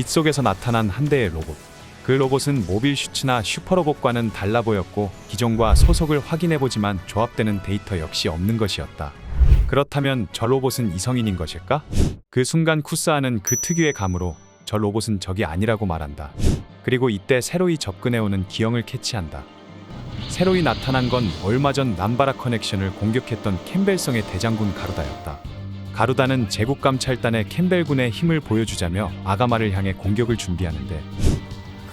빛 속에서 나타난 한 대의 로봇. 그 로봇은 모빌 슈츠나 슈퍼로봇과는 달라 보였고 기종과 소속을 확인해보지만 조합되는 데이터 역시 없는 것이었다. 그렇다면 저 로봇은 이성인인 것일까? 그 순간 쿠스아는 그 특유의 감으로 저 로봇은 적이 아니라고 말한다. 그리고 이때 새로이 접근해오는 기형을 캐치한다. 새로이 나타난 건 얼마 전 남바라 커넥션을 공격했던 캠벨성의 대장군 가루다였다. 가루다는 제국감찰단의 캠벨군의 힘을 보여주자며 아가마를 향해 공격을 준비하는데,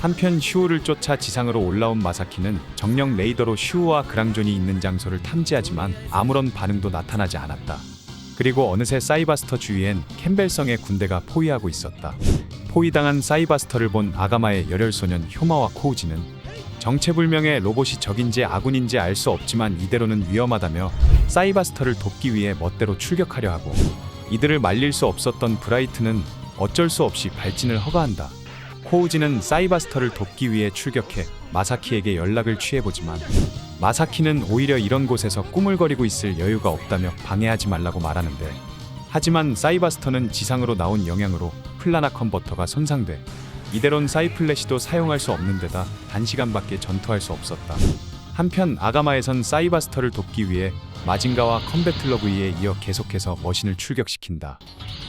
한편 슈우를 쫓아 지상으로 올라온 마사키는 정령 레이더로 슈우와 그랑존이 있는 장소를 탐지하지만 아무런 반응도 나타나지 않았다. 그리고 어느새 사이바스터 주위엔 캠벨성의 군대가 포위하고 있었다. 포위당한 사이바스터를 본 아가마의 열혈소년 효마와 코우지는 정체불명의 로봇이 적인지 아군인지 알 수 없지만 이대로는 위험하다며 사이바스터를 돕기 위해 멋대로 출격하려 하고, 이들을 말릴 수 없었던 브라이트는 어쩔 수 없이 발진을 허가한다. 코우지는 사이바스터를 돕기 위해 출격해 마사키에게 연락을 취해보지만 마사키는 오히려 이런 곳에서 꾸물거리고 있을 여유가 없다며 방해하지 말라고 말하는데, 하지만 사이바스터는 지상으로 나온 영향으로 플라나 컨버터가 손상돼 이대론 사이플래시도 사용할 수 없는 데다 단시간밖에 전투할 수 없었다. 한편 아가마에선 사이바스터를 돕기 위해 마징가와 컴배틀러브이에 이어 계속해서 머신을 출격시킨다.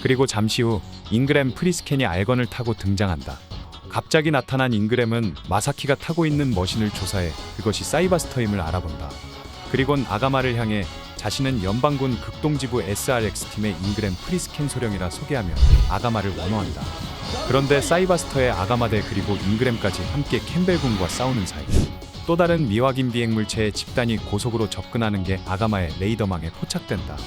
그리고 잠시 후 잉그램 프리스캔이 알건을 타고 등장한다. 갑자기 나타난 잉그램은 마사키가 타고 있는 머신을 조사해 그것이 사이바스터임을 알아본다. 그리곤 아가마를 향해 자신은 연방군 극동지부 SRX팀의 잉그램 프리스캔 소령이라 소개하며 아가마를 원호한다. 그런데 사이바스터의 아가마대 그리고 잉그램까지 함께 캠벨군과 싸우는 사이, 또 다른 미확인 비행물체의 집단이 고속으로 접근하는 게 아가마의 레이더망에 포착된다.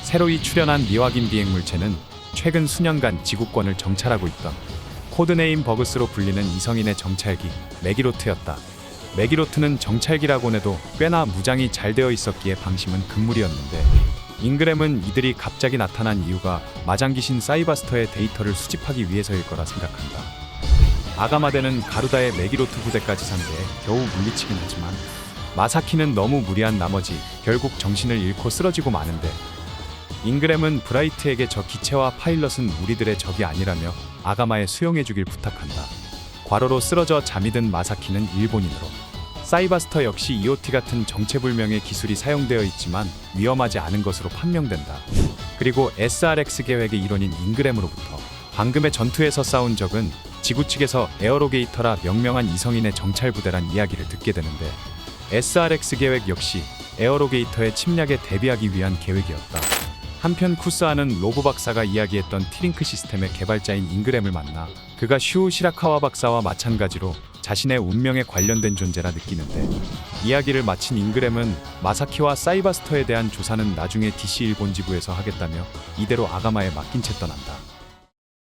새로이 출현한 미확인 비행물체는 최근 수년간 지구권을 정찰하고 있던 코드네임 버그스로 불리는 이성인의 정찰기 메기로트였다. 메기로트는 정찰기라곤 해도 꽤나 무장이 잘 되어 있었기에 방심은 금물이었는데, 잉그램은 이들이 갑자기 나타난 이유가 마장기신 사이바스터의 데이터를 수집하기 위해서일 거라 생각한다. 아가마대는 가루다의 메기로트 부대까지 상대해 겨우 물리치긴 하지만 마사키는 너무 무리한 나머지 결국 정신을 잃고 쓰러지고 마는데, 잉그램은 브라이트에게 저 기체와 파일럿은 우리들의 적이 아니라며 아가마에 수용해주길 부탁한다. 과로로 쓰러져 잠이 든 마사키는 일본인으로 사이바스터 역시 EOT 같은 정체불명의 기술이 사용되어 있지만 위험하지 않은 것으로 판명된다. 그리고 SRX 계획의 일원인 잉그램으로부터 방금의 전투에서 싸운 적은 지구 측에서 에어로게이터라 명명한 이성인의 정찰부대란 이야기를 듣게 되는데, SRX 계획 역시 에어로게이터의 침략에 대비하기 위한 계획이었다. 한편 쿠스아는 로브 박사가 이야기했던 티링크 시스템의 개발자인 잉그램을 만나 그가 슈우 시라카와 박사와 마찬가지로 자신의 운명에 관련된 존재라 느끼는데, 이야기를 마친 잉그램은 마사키와 사이바스터에 대한 조사는 나중에 DC 일본 지부에서 하겠다며 이대로 아가마에 맡긴 채 떠난다.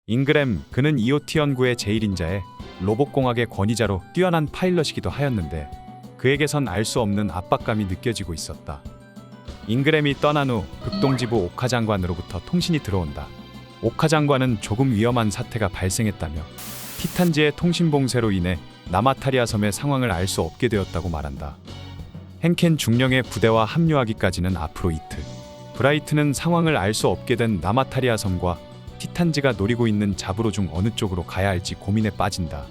잉그램, 그는 EOT 연구의 제1인자에 로봇공학의 권위자로 뛰어난 파일럿이기도 하였는데 그에게선 알 수 없는 압박감이 느껴지고 있었다. 잉그램이 떠난 후 극동지부 오카 장관으로부터 통신이 들어온다. 오카 장관은 조금 위험한 사태가 발생했다며 티탄지의 통신 봉쇄로 인해 나마타리아 섬의 상황을 알 수 없게 되었다고 말한다. henken 중령의 부대와 합류하기까지는 앞으로 이틀. 브라이트는 상황을 알 수 없게 된 나마타리아 섬과 티탄지가 노리고 있는 자부로 중 어느 쪽으로 가야 할지 고민에 빠진다.